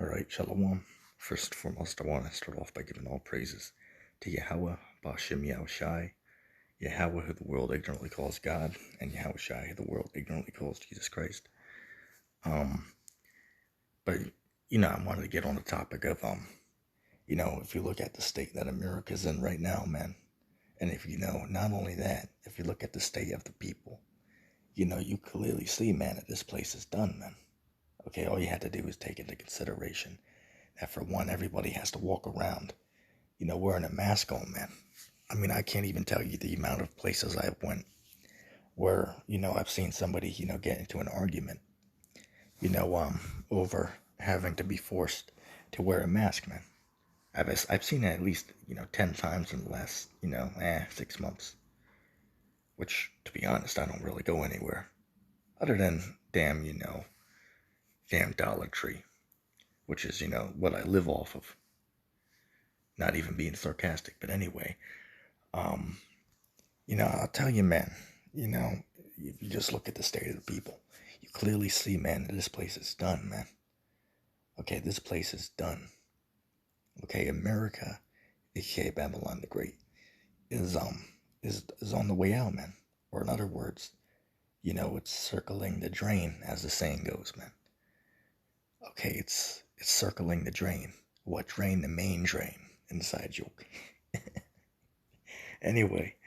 Alright, Shalom. First and foremost, I want to start off by giving all praises to Yahweh, Bashem Yahushai, Yahweh, who the world ignorantly calls God, and Yahushai, who the world ignorantly calls Jesus Christ. But, I wanted to get on the topic of, if you look at the state that America's in right now, man, and if not only that, if you look at the state of the people, you clearly see, man, that this place is done, man. Okay, all you had to do is take into consideration that, for one, everybody has to walk around, wearing a mask on, man. I mean, I can't even tell you the amount of places I went where, I've seen somebody, get into an argument, over having to be forced to wear a mask, man. I've seen it at least, 10 times in the last, 6 months. Which, to be honest, I don't really go anywhere. Other than damn Dollar Tree. Which is, what I live off of. Not even being sarcastic, but anyway. I'll tell you, man, if you just look at the state of the people, you clearly see, man, that this place is done, man. Okay, this place is done. Okay, America, aka Babylon the Great, is on the way out, man. Or in other words, it's circling the drain, as the saying goes, man. Okay, it's circling the drain. What drain? The main drain. Inside joke. Anyway,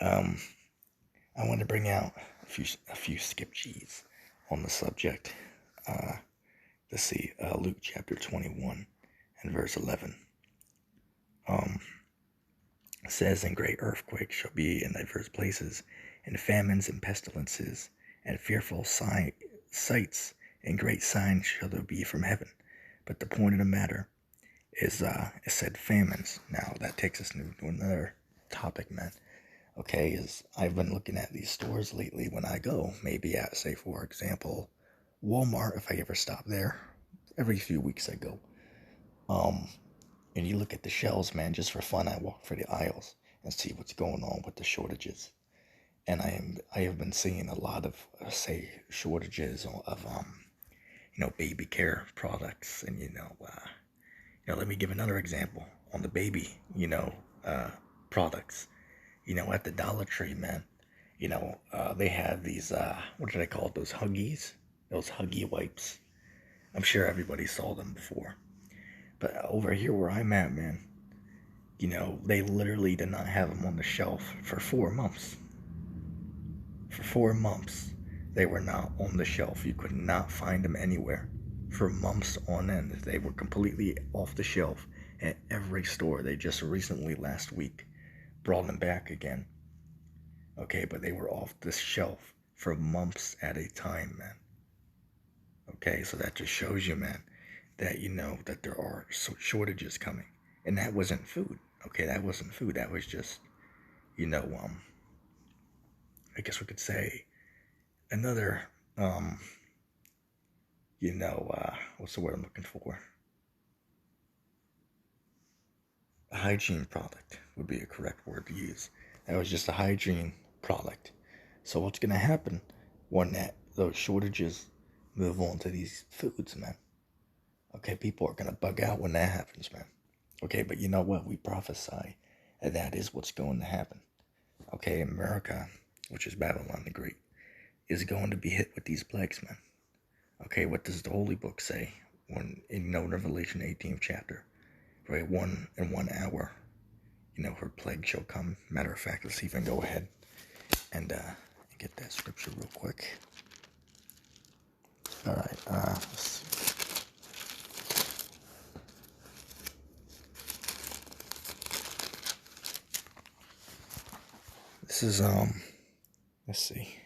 I want to bring out a few skip G's on the subject. Let's see, Luke chapter 21 and verse 11. It says, "And great earthquakes shall be in diverse places, and famines and pestilences, and fearful sights, and great signs shall there be from heaven." But the point of the matter is, it said famines. Now, that takes us to another topic, man. Okay, is I've been looking at these stores lately when I go, maybe at, say, for example, Walmart, if I ever stop there. Every few weeks I go. And you look at the shelves, man, just for fun. I walk for the aisles and see what's going on with the shortages. And I have been seeing a lot of, say, shortages of, baby care products. And, let me give another example on the baby, products. At the Dollar Tree, man, they have these, what do they call it? Those Huggies? Those Huggy wipes. I'm sure everybody saw them before. But over here where I'm at, man, they literally did not have them on the shelf for 4 months. For 4 months, they were not on the shelf. You could not find them anywhere. For months on end, they were completely off the shelf at every store. They just recently, last week, brought them back again. Okay, but they were off the shelf for months at a time, man. Okay, so that just shows you, man, that that there are shortages coming. And that wasn't food. Okay, that wasn't food. That was just, I guess we could say another, what's the word I'm looking for? A hygiene product would be a correct word to use. That was just a hygiene product. So what's going to happen when those shortages move on to these foods, man? Okay, people are going to bug out when that happens, man. Okay, but you know what? We prophesy that is what's going to happen. Okay, America, which is Babylon the Great, is going to be hit with these plagues, man. Okay, what does the Holy Book say when in Revelation 18th chapter? Right, 1 hour, her plague shall come. Matter of fact, let's even go ahead and get that scripture real quick. All right, let's see. This is, let's see.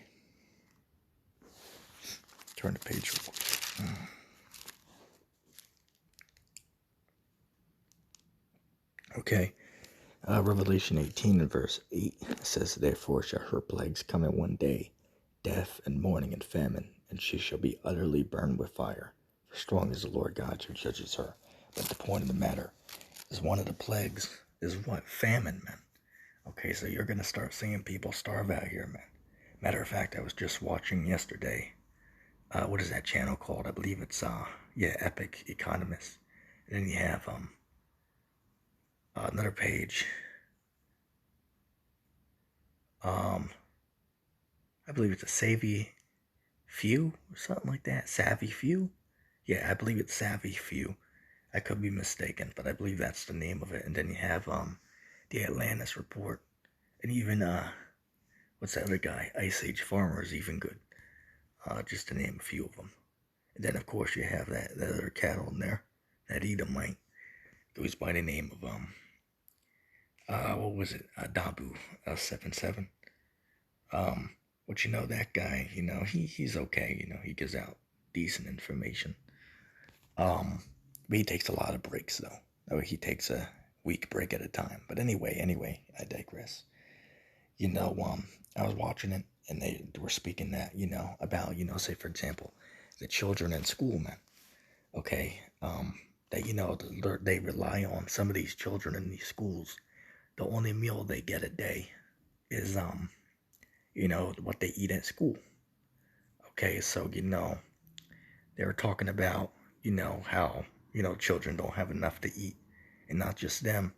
Turn the page real quick. Okay, Revelation 18 and verse 8 says, "Therefore shall her plagues come in one day, death and mourning and famine, and she shall be utterly burned with fire. For strong is the Lord God who judges her." But the point of the matter is, one of the plagues is what? Famine, man. Okay, so you're going to start seeing people starve out here, man. Matter of fact, I was just watching yesterday what is that channel called? I believe it's yeah, Epic Economist. And then you have another page. I believe it's a Savvy Few or something like that. Savvy Few. Yeah, I believe it's Savvy Few. I could be mistaken, but I believe that's the name of it. And then you have the Atlantis Report, and even what's that other guy? Ice Age Farmer is even good. Just to name a few of them. And then of course you have that other cattle in there, that Edomite, goes by the name of what was it? Dabu 77. But that guy, he's okay. He gives out decent information. But he takes a lot of breaks though. He takes a week break at a time. But anyway, I digress. I was watching it, and they were speaking that, about, say for example, the children in school, man. Okay, that they rely on some of these children in these schools. The only meal they get a day is what they eat at school. Okay, so they were talking about how children don't have enough to eat, and not just them.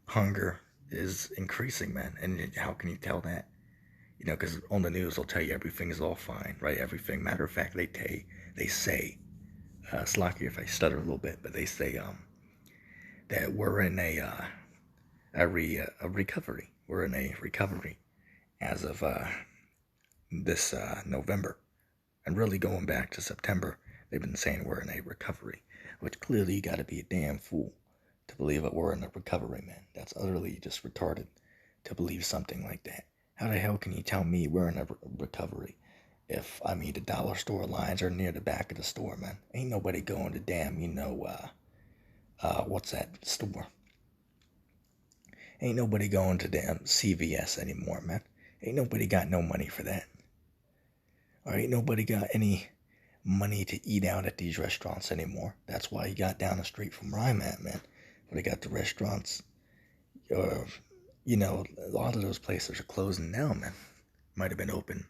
Hunger is increasing, man. And how can you tell that? Because on the news they'll tell you everything is all fine, right? Everything. Matter of fact, they say, it's lucky if I stutter a little bit, but they say that we're in a recovery. We're in a recovery as of this November, and really going back to September, they've been saying we're in a recovery, which clearly you got to be a damn fool to believe that we're in a recovery, man. That's utterly just retarded to believe something like that. How the hell can you tell me we're in a recovery if, the dollar store lines are near the back of the store, man? Ain't nobody going to damn, what's that store? Ain't nobody going to damn CVS anymore, man. Ain't nobody got no money for that. Or ain't nobody got any money to eat out at these restaurants anymore. That's why you got down the street from where I'm at, man. Where they got the restaurants, a lot of those places are closing down, man. Might have been open,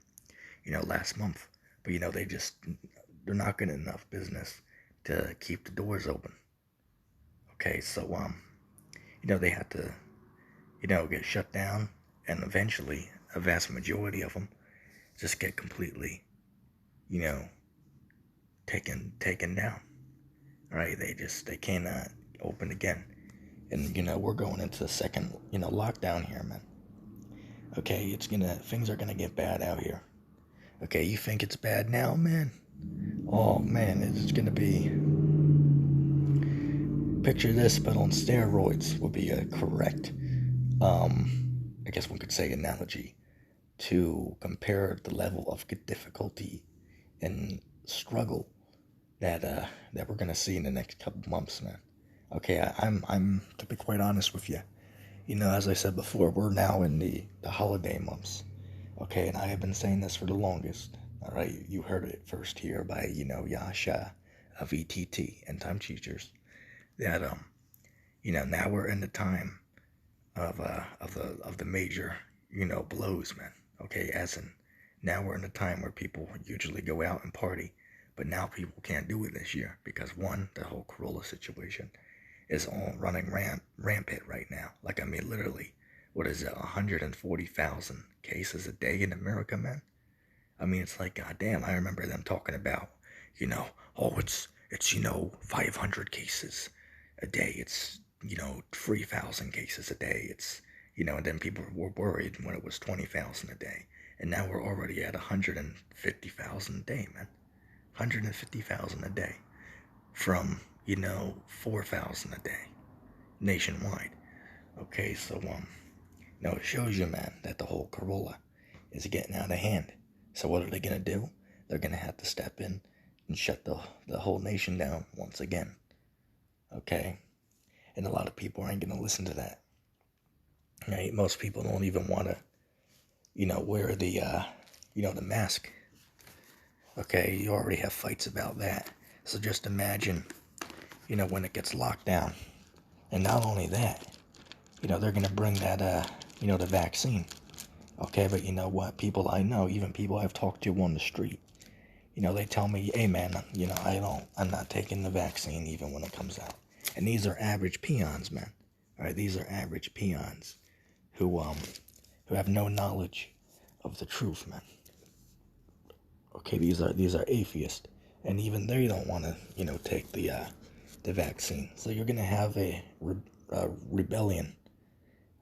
last month. But, they're not getting enough business to keep the doors open. Okay, so, they had to, get shut down. And eventually, a vast majority of them just get completely, taken down. Right? They cannot open again. And, we're going into the second, lockdown here, man. Okay, things are gonna get bad out here. Okay, you think it's bad now, man? Oh, man, it's gonna be... Picture this, but on steroids would be a correct, I guess one could say, analogy to compare the level of difficulty and struggle that we're gonna see in the next couple months, man. Okay, I'm to be quite honest with you. As I said before, we're now in the holiday months. Okay, and I have been saying this for the longest. All right, you heard it first here by Yasha of ETT and Time Teachers. That now we're in the time of the major blows, man. Okay, as in now we're in a time where people usually go out and party, but now people can't do it this year because one, the whole Corolla situation is all running rampant right now. Like, literally, what is it, 140,000 cases a day in America, man? It's like, goddamn, I remember them talking about, it's 500 cases a day. It's, 3,000 cases a day. It's, and then people were worried when it was 20,000 a day. And now we're already at 150,000 a day, man. 150,000 a day from 4,000 a day nationwide. Okay, so it shows you, man, that the whole Corolla is getting out of hand. So what are they gonna do? They're gonna have to step in and shut the whole nation down once again. Okay, and a lot of people ain't gonna listen to that. Right? Most people don't even want to, wear the the mask. Okay, you already have fights about that. So just imagine, when it gets locked down. And not only that, they're going to bring that, the vaccine. Okay, but you know what? People I know, even people I've talked to on the street, They tell me, hey man, I'm not taking the vaccine even when it comes out. And these are average peons, man. All right, these are average peons who have no knowledge of the truth, man. Okay, these are atheists, and even they don't want to, take the vaccine. So you're gonna have a rebellion.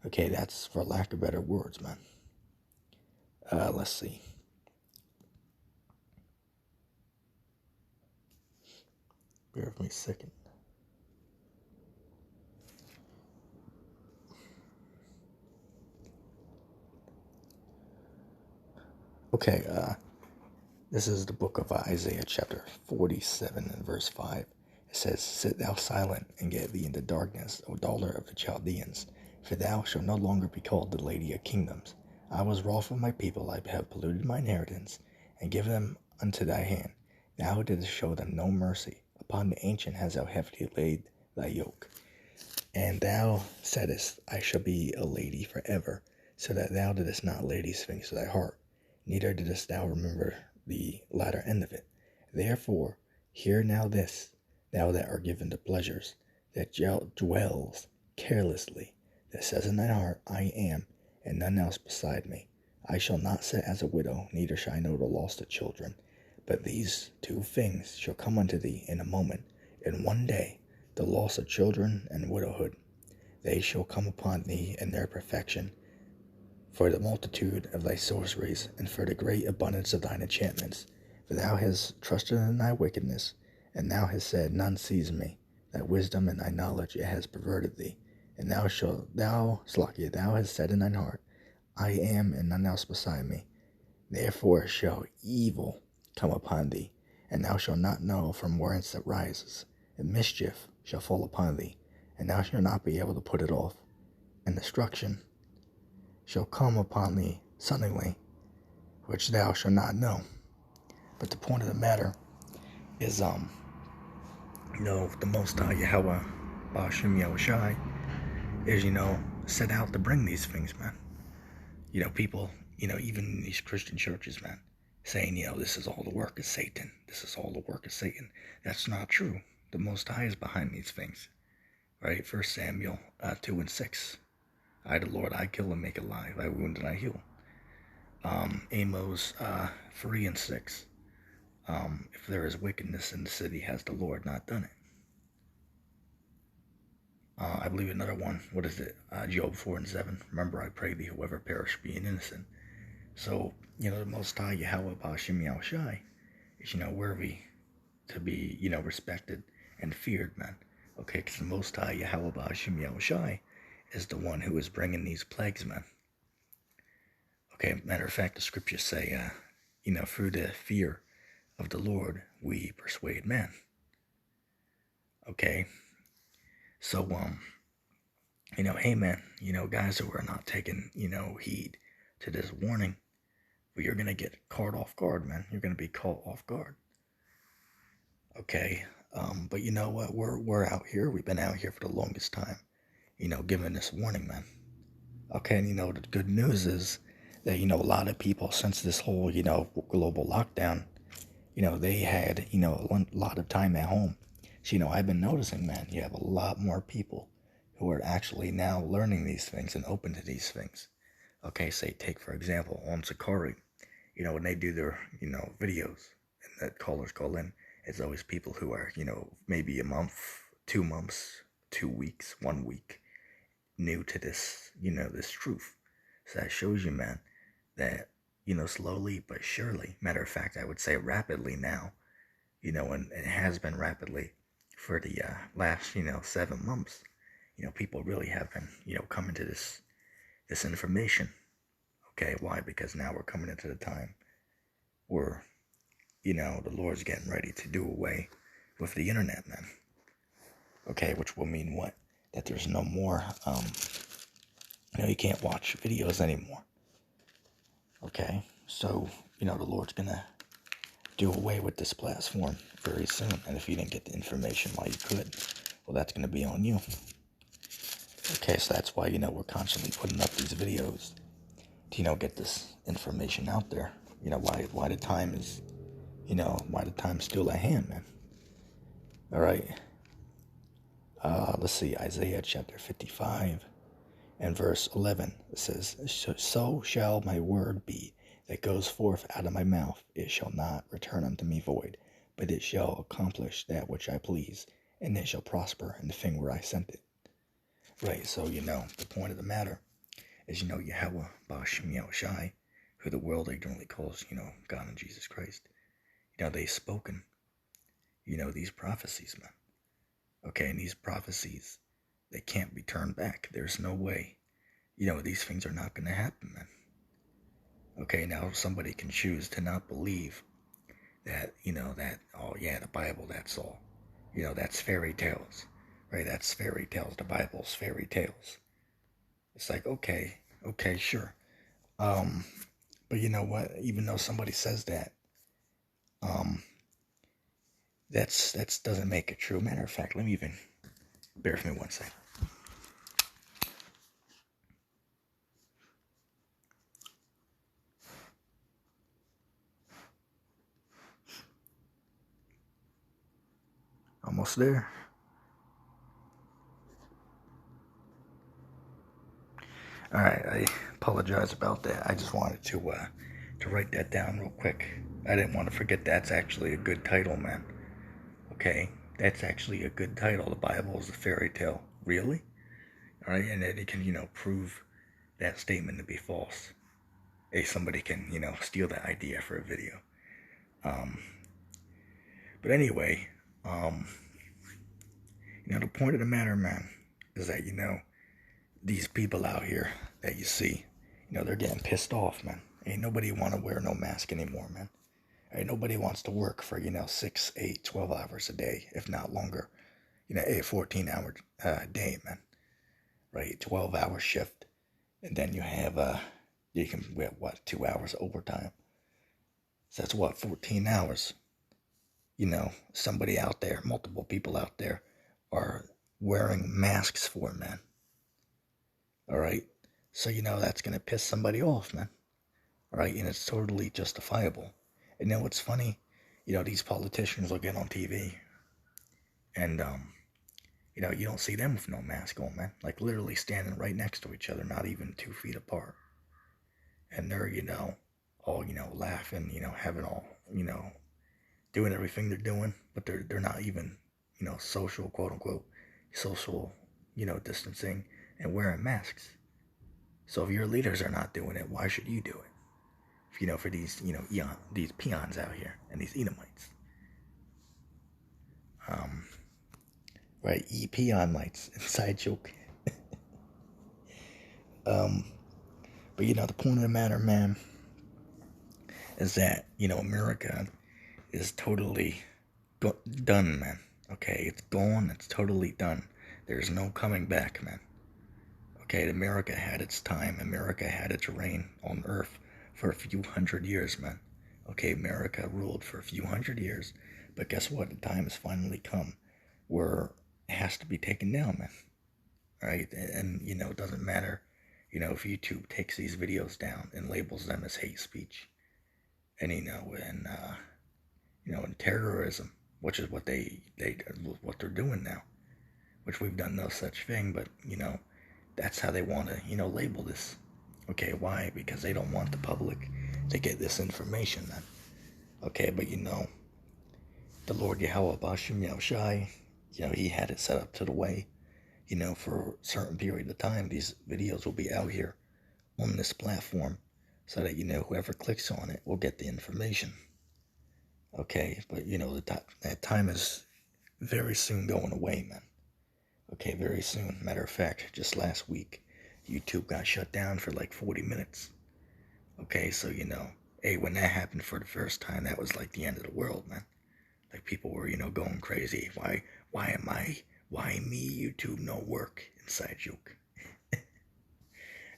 Okay, that's for lack of better words, man. Let's see. Bear with me a second. Okay, this is the book of Isaiah, chapter 47 and verse 5. It says, sit thou silent and get thee into darkness, O daughter of the Chaldeans, for thou shalt no longer be called the lady of kingdoms. I was wroth with my people, I have polluted my inheritance, and given them unto thy hand. Thou didst show them no mercy. Upon the ancient hast thou heavily laid thy yoke. And thou saidst, I shall be a lady forever, so that thou didst not lay these things to thy heart, neither didst thou remember the latter end of it. Therefore, hear now this, thou that art given to pleasures, that dwells carelessly, that says in thine heart, I am, and none else beside me. I shall not sit as a widow, neither shall I know the loss of children. But these two things shall come unto thee in a moment, in one day, the loss of children and widowhood. They shall come upon thee in their perfection, for the multitude of thy sorceries, and for the great abundance of thine enchantments. For thou hast trusted in thy wickedness, and thou hast said, none sees me. Thy wisdom and thy knowledge it has perverted thee. And thou hast said in thine heart, I am, and none else beside me. Therefore shall evil come upon thee, and thou shalt not know from whence it rises. And mischief shall fall upon thee, and thou shalt not be able to put it off. And destruction shall come upon thee suddenly, which thou shalt not know. But the point of the matter is, the Most High Yahweh, Ba'ashem Yahushai, is, set out to bring these things, man. People, even these Christian churches, man, saying, this is all the work of Satan. This is all the work of Satan. That's not true. The Most High is behind these things, right? 1 Samuel 2 and 6. I, the Lord, I kill and make alive. I wound and I heal. Amos 3 and 6. If there is wickedness in the city, has the Lord not done it? I believe another one. What is it? Job 4 and 7. Remember, I pray thee, whoever perish being innocent. So, the Most High Yahweh Ba'ashem Yahushai is, worthy to be, respected and feared, man. Okay, because the Most High Yahweh Ba'ashem Yahushai is the one who is bringing these plagues, man. Okay, matter of fact, the scriptures say, through the fear of the Lord, we persuade men. Okay, so, hey man, guys who are not taking, heed to this warning, well, you're going to get caught off guard, man. You're going to be caught off guard. Okay, but you know what? We're out here. We've been out here for the longest time, giving this warning, man. Okay, and the good news is that, a lot of people, since this whole, global lockdown, they had, a lot of time at home. So, I've been noticing, man, you have a lot more people who are actually now learning these things and open to these things. Okay, say, take, for example, on Sakari, when they do their, videos and that callers call in, it's always people who are, maybe a month, 2 months, 2 weeks, 1 week, new to this, this truth. So that shows you, man, that, slowly but surely, matter of fact, I would say rapidly now, and it has been rapidly for the last, 7 months, people really have been, coming to this information. Okay, why? Because now we're coming into the time where, the Lord's getting ready to do away with the internet, man. Okay, which will mean what? That there's no more, you can't watch videos anymore. Okay, so, the Lord's gonna do away with this platform very soon. And if you didn't get the information while you could, well, that's gonna be on you. Okay, so that's why, we're constantly putting up these videos to, get this information out there. Why the time is, By the time still at hand, man. All right. Let's see, Isaiah chapter 55 and verse 11. It says, so shall my word be that goes forth out of my mouth. It shall not return unto me void, but it shall accomplish that which I please, and it shall prosper in the thing where I sent it. Right, so, the point of the matter is, Yahweh Ba'ashem Yahushai, who the world ignorantly calls, God and Jesus Christ. They've spoken, these prophecies, man. Okay, and these prophecies, they can't be turned back. There's no way. These things are not going to happen, man. Okay, now somebody can choose to not believe that, oh yeah, the Bible, that's all. That's fairy tales, right? That's fairy tales. The Bible's fairy tales. It's like, okay, sure. But you know what? Even though somebody says that, that's doesn't make it true. Matter of fact, let me even, bear with me one second. Almost there. All right, I apologize about that. I just wanted to write that down real quick. I didn't want to forget that's actually a good title, man. Okay, that's actually a good title. The Bible is a fairy tale. Really? All right, and then it can, prove that statement to be false. Hey, somebody can, steal that idea for a video. But anyway, the point of the matter, man, is that, these people out here that you see, they're getting pissed off, man. Ain't nobody want to wear no mask anymore, man. Ain't nobody wants to work for, 6, 8, 12 hours a day, if not longer. A 14-hour day, man. Right, 12-hour shift. And then you have, you can get, 2 hours overtime. So that's 14 hours. Somebody out there, multiple people out there are wearing masks for, man. All right. So, that's going to piss somebody off, man. All right. And it's totally justifiable. And then what's funny, these politicians will get on TV and, you don't see them with no mask on, man. Like literally standing right next to each other, not even 2 feet apart. And they're, all, laughing, having all, doing everything they're doing, but they're not even, social, quote unquote, social, distancing and wearing masks. So if your leaders are not doing it, why should you do it? For these, these peons out here and these Edomites. Right, peon mites, inside joke. But the point of the matter, man, is that, America is totally done, man. Okay, it's gone, it's totally done. There's no coming back, man. Okay, America had its time. America had its reign on earth for a few hundred years, man. Okay, America ruled for a few hundred years, but guess what? The time has finally come where it has to be taken down, man. All right, and, it doesn't matter, if YouTube takes these videos down and labels them as hate speech, and, and terrorism, which is what what they're doing now, which we've done no such thing, but, that's how they want to, label this. Okay, why? Because they don't want the public to get this information, then. Okay, but, the Lord Yahweh Ba'ashem Yahushai, he had it set up to the way, for a certain period of time, these videos will be out here on this platform so that, whoever clicks on it will get the information. Okay, but, that time is very soon going away, man. Okay, very soon. Matter of fact, just last week, YouTube got shut down for like 40 minutes. Okay, so, hey, when that happened for the first time, that was like the end of the world, man. Like people were, going crazy. Why me, YouTube, no work? Inside joke.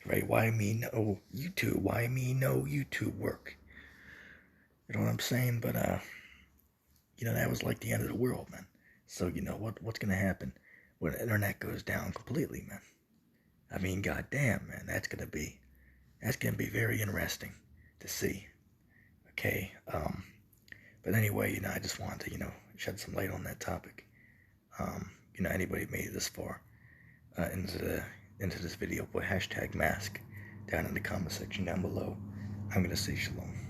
Right, why me, no YouTube? Why me, no YouTube work? You know what I'm saying? But, that was like the end of the world, man. So, what's going to happen when the internet goes down completely, man? I mean, goddamn, man, that's gonna be very interesting to see. Okay, but But anyway, I just wanted to, shed some light on that topic. Anybody made it this far into this video, put hashtag mask down in the comment section down below. I'm gonna say shalom.